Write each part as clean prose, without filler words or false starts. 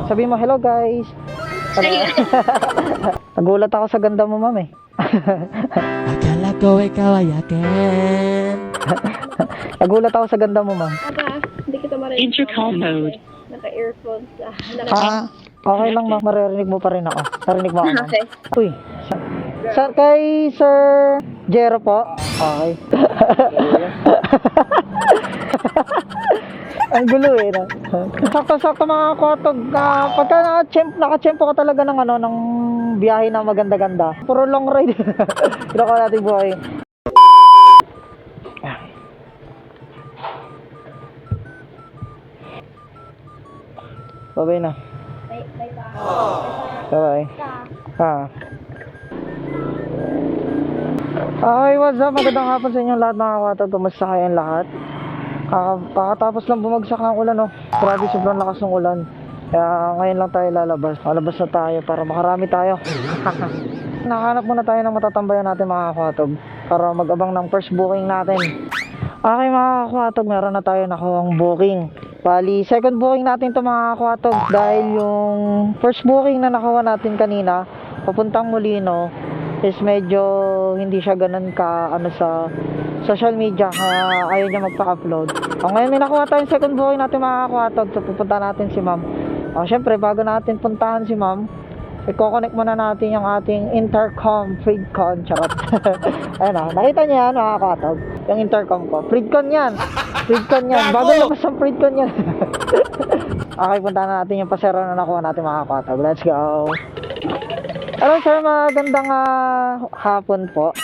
Sabi mo, hello guys. Nagulat ako sa ganda mo, ma'am eh. Akala ko ikaw ay akin. Nagulat ako sa ganda mo, ma'am. Aba, hindi kita marinig. Intercom mode. Naka-earphones. Okay lang, ma'am. Maririnig mo pa rin ako. Narinig mo ako, ma'am. Okay. Uy. Sir, kay Sir Jero po. Okay. Ang gulo eh. No? Sakto-sakto mga kwatog. Pagka naka-tsempo ka talaga ng, ng biyahe na maganda-ganda. Puro long ride. Kira ko natin buhay. Bye-bye na. Bye-bye. Okay, what's up? Magandang hapon sa inyo lahat mga kwatog. Kumusta kayong lahat? Kakatapos lang bumagsak ng ulan, no? Grabe, sobrang lakas ng ulan. Kaya ngayon lang tayo lalabas. Lalabas na tayo para makarami tayo. Nakahanap muna tayo ng matatambayan natin mga kwatog para mag-abang ng first booking natin. Okay mga kwatog, meron na tayo nakuhang booking. Bali, second booking natin to mga kwatog. Dahil yung first booking na nakuha natin kanina, papuntang Molino, is medyo hindi siya ganun ka sa social media, kaya ayaw niya magpa-upload. Ngayon may nakuha tayong second booking natin mga kwatog. So pupunta natin si ma'am. Syempre bago natin puntahan si ma'am, i-connect muna natin yung ating intercom, Freedcon, charot. Ayun na, nakita niyo yan mga kwatog, yung intercom ko, Freedcon yan. Freedcon yan, bago labas ang Freedcon yan. Okay, puntahan na natin yung pasero na nakuha natin mga kwatog. Let's go. Hello sir, magandang hapon po.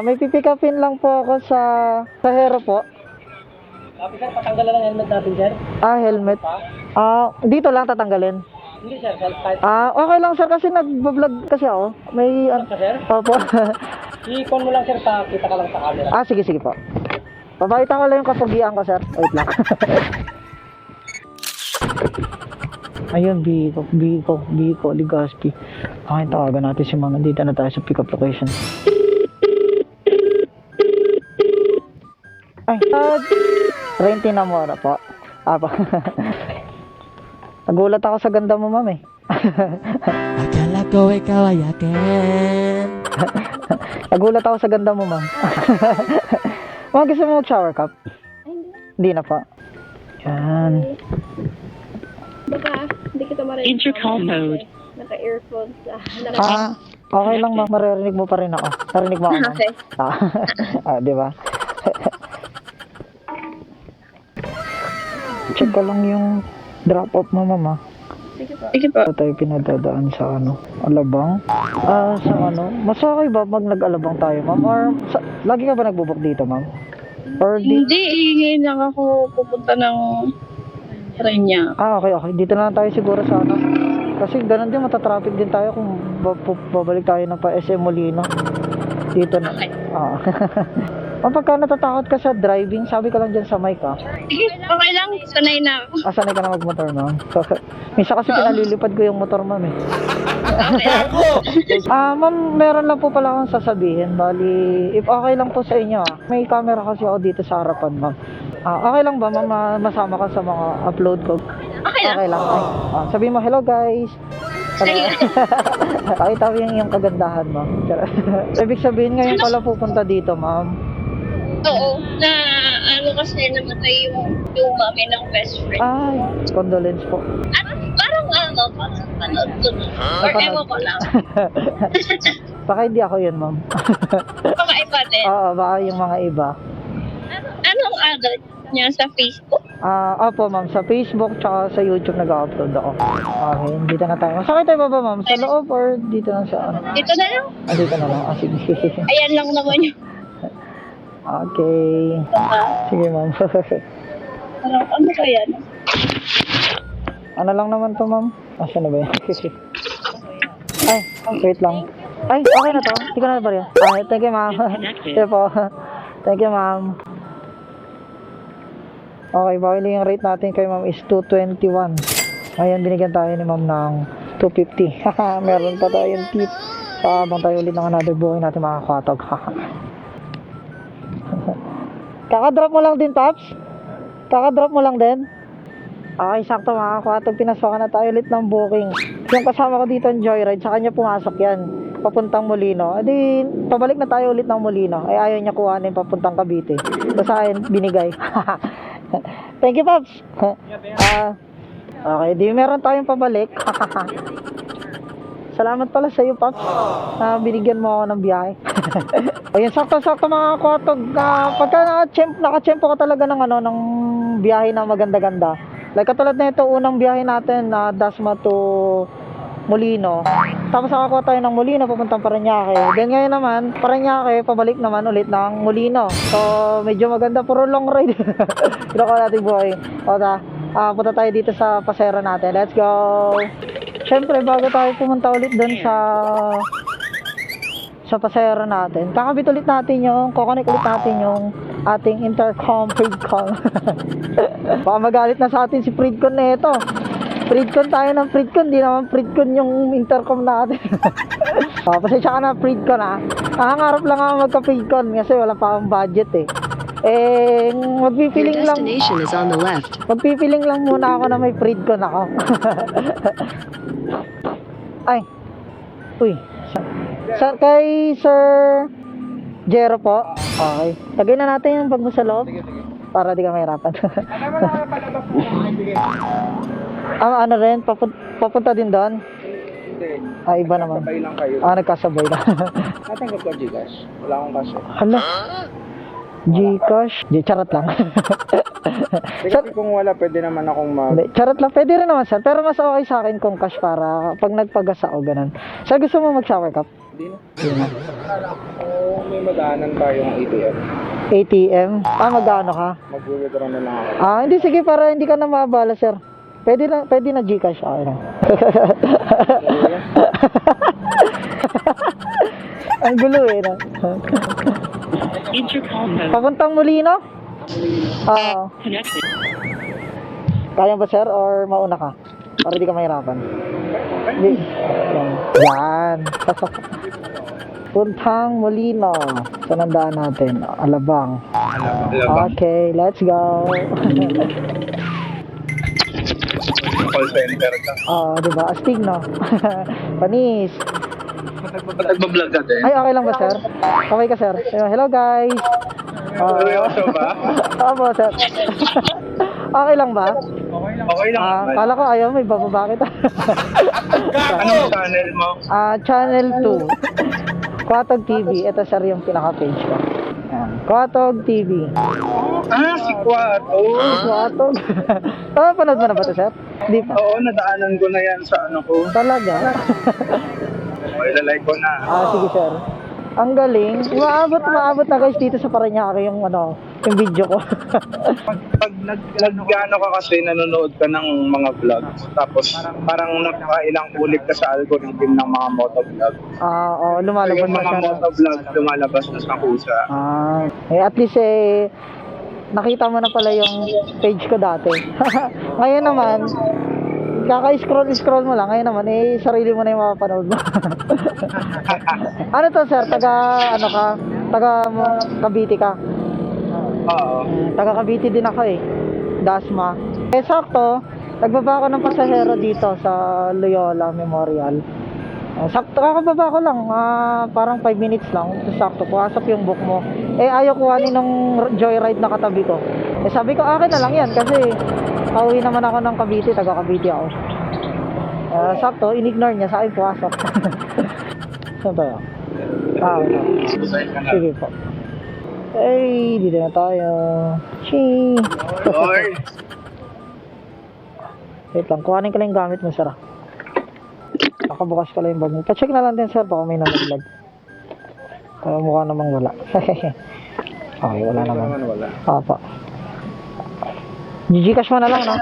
May pipick upin lang po ako sa Hero po. Sir, patanggalan ang helmet natin, sir. Helmet. Dito lang tatanggalin. Hindi, sir. Kahit Okay lang sir kasi nagbo-vlog kasi ako. May ka, sir. Opo. I-con mo lang, sir, kita ka lang sa camera. Sige po. Papakita ko lang yung kapugian ko sir. Wait lang. Ayun, Biko, Legazpi. Okay, tawagan natin si Mama. Dito na tayo sa pick-up location. Ay, Renti na mora po. Nagulat ako sa ganda mo, ma'am eh. Akala ko ikaw ay akin. Nagulat ako sa ganda mo, ma'am. Ma'am, gusto mo mag-shower cup? Hindi na po. Yan. Baka, hindi kita marinig. Intercom mode. Naka-earphones. Okay lang, ma'am. Maririnig mo pa rin ako. Narinig mo ako, ma'am. Okay. Di ba? Check ko lang yung drop-off mo, mama. Sige po. Tayo pinadadaan sa Alabang. Mas okay ba pag nag-Alabang tayo, ma'am? Or lagi ka ba nagbubuk dito, ma'am? Or Hindi, ngayon lang ako pupunta ng Renya. Okay. Dito na lang tayo siguro sa Kasi ganun din, matatraffic din tayo kung babalik tayo na pa SM Molino. Dito na. Okay. Pagka natatakot ka sa driving, sabi ka lang dyan sa mic, Sige, okay lang. Sanay na ako. Sanay ka na magmotor, ma'am. Minsan kasi pinalilipad ko yung motor, ma'am eh. Ma'am, meron lang po pala akong sasabihin. Bali, if okay lang po sa inyo, may camera kasi ako dito sa harapan, ma'am. Okay lang ba, ma'am, masama ka sa mga upload ko? Okay lang. Sabi mo, hello guys. Sige. Pakita mo yung kagandahan, ma'am. Ibig sabihin ngayon pala pupunta dito, ma'am. Oo. Kasi namatay yung mami ng best friend. Ay, condolence po. Parang panood ko na. Or ewan ko lang. Baka hindi ako yun, ma'am. Baka iba din. Oo, baka yung mga iba. Anong ad niya sa Facebook? Opo, ma'am. Sa Facebook tsaka sa YouTube nag-upload ako. Okay, dito na tayo. Saan tayo ba, ma'am? Sa loob or dito lang sa Dito na lang. Dito na lang. Sige. Ayan lang naman yung Okay. Sige, ma'am. ano kaya? Ano lang naman to, ma'am? Saan na ba yan? Ay, wait lang. Ay, okay na to. Hindi ko na ba yan? Thank you, ma'am. Sige po. Thank you, ma'am. Okay, bawali yung rate natin kay ma'am is 221. Ngayon, binigyan tayo ni ma'am ng 250. Meron pa tayong tip. Habang tayo ulit ng another booking natin mga kwatog. Kakadrop mo lang din, Paps? Kakadrop mo lang din? Okay, sakto mga kakwatog, pinasokan na tayo ulit ng booking. Yung kasama ko dito ang Joyride, sa kanya pumasok yan, papuntang Molino. Edi, pabalik na tayo ulit ng Molino. Ay, ayaw niya kuhanin papuntang Cavite. So, sa akin, binigay. Thank you, Pops. Okay, di meron tayong pabalik. Salamat pala sa iyo, Pops. Binigyan mo ako ng biyahe. Ayun, sakto-sakto mga kakwatog. Pagka nakachempo ka talaga ng, ng biyahe na maganda-ganda. Like katulad na ito, unang biyahe natin na Dasma to Molino. Tapos nakakuha tayo ng Molino papuntang Parañaque. Then ngayon naman, Parañaque, pabalik naman ulit ng Molino. So, medyo maganda, puro long ride. Pinaka natin buhay. O punta tayo dito sa pasero natin. Let's go! Siyempre, bago tayo pumunta ulit doon sa pasero natin, kakabit ulit natin kukonek ulit natin yung ating intercom Freedcon. Baka magalit na sa atin si Freedcon na ito. Freedcon tayo ng Freedcon, di naman Freedcon yung intercom natin. Pasensya ka na Freedcon Nangangarap lang ako magka-Freedcon kasi wala pa akong budget magpipiling lang. Destination is on the left. Magpipiling lang muna ako na may Freedcon ako. Ay. Uy. Kay Sir Jero po. Okay. Lagay na natin yung bag mo sa loob. Para di ka mahirapan. Ano rin? Papunta din doon? Hindi. Iba naman. Sabay lang kayo. Nagkasabay na. Natanggap ko Gcash. Wala akong kaso. Hala. Gcash? Charot lang. Kasi kung wala, pwede naman akong Hindi, charot lang. Pwede rin naman, sir. Pero mas okay sa akin kung cash para pag nagpagas ako, ganun. Sir, gusto mo mag-shower cup? Hindi na. Oo, may madaanan tayong ATM. ATM? Magkano ka? Mag-withdraw na lang ako. Hindi, sige, para hindi ka na maabala, sir. Pwede na Gcash. Okay lang. Ang gulo no? Papuntang Molino? Oo. Kaya ba, sir? Or mauna ka? Para di ka mahirapan. Yan. Pasok. Puntang Molino. Saan ang daan natin? Alabang. Okay, let's go. Call center ka. Diba? Astig, no? Panis. Nagbablog ka din? Ay, okay lang ba, sir? Okay ka, sir? Hello, guys. Seryoso ba? Opo, sir. Okay lang ba? Okay lang. Kala ko ayaw may bababa kita. Anong channel mo? Channel 2. Kwatog TV. Ito, sir, yung pinaka-page ko. Yan. Kwatog TV. Si Kwato. Kwatog. Panood mo na ba ito, sir? Di pa. Oo, nadaanan ko na yan sa ano ko. Talaga? Ilalike ko na. Sige, sir. Ang galing. Umaabot na guys dito sa Parañaque yung yung video ko. Pag nag-ano ka kasi, nanonood ka ng mga vlogs, tapos parang nakailang ulit ka sa algorithm ng mga motovlog. Lumalabas Yung na mga siya. motovlog, lumalabas na sa kusa. At least nakita mo na pala yung page ko dati. Ngayon naman, kaka-scroll mo lang. Ngayon naman, sarili mo na yung mapapanood mo. Ano to, sir? Taga Cavite ka? Oo. Taga Cavite din ako Dasma. Sakto, nagbaba ako ng pasahero dito sa Loyola Memorial. Sakto, kakababa ko lang. Parang 5 minutes lang. Sakto, pumasok yung book mo. Ayaw kuhanin ng joyride na katabi ko. Sabi ko, akin na lang yan kasi pauwi naman ako ng Cavite, taga Cavite ako. Sakto, in-ignore niya, sa akin pumasok. Saan tayo? Sige po. Dito na tayo. Chee! Wait lang, kuhanin ko lang yung gamit mo, sir. Nakabukas ko lang yung bag mo. Pa-check na lang din, sir, baka may nalaglag. Mukha namang wala. Okay, wala naman. Wala. Papa. Gcash mo na lang, no?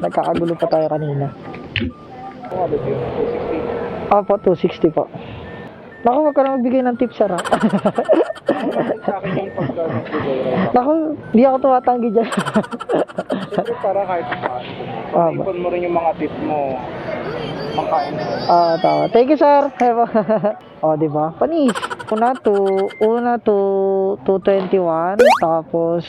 Nagkakagulo pa tayo kanina. Opo, 260 po. Naku, wag ka na magbigay ng tips, sir, ha? Naku, di ako tumatanggi dyan. Siyempre para kahit paano. Ipon mo rin yung mga tip mo. Makain mo. Tama. Thank you, sir. Diba? Panis. Una to 221. Tapos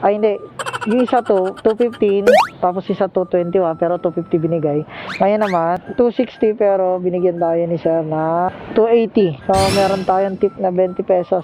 Ay, hindi. Yung isa to, 215, tapos isa 221, pero 250 binigay. Ngayon naman, 260, pero binigyan tayo ni sir na 280. So, meron tayong tip na 20 pesos.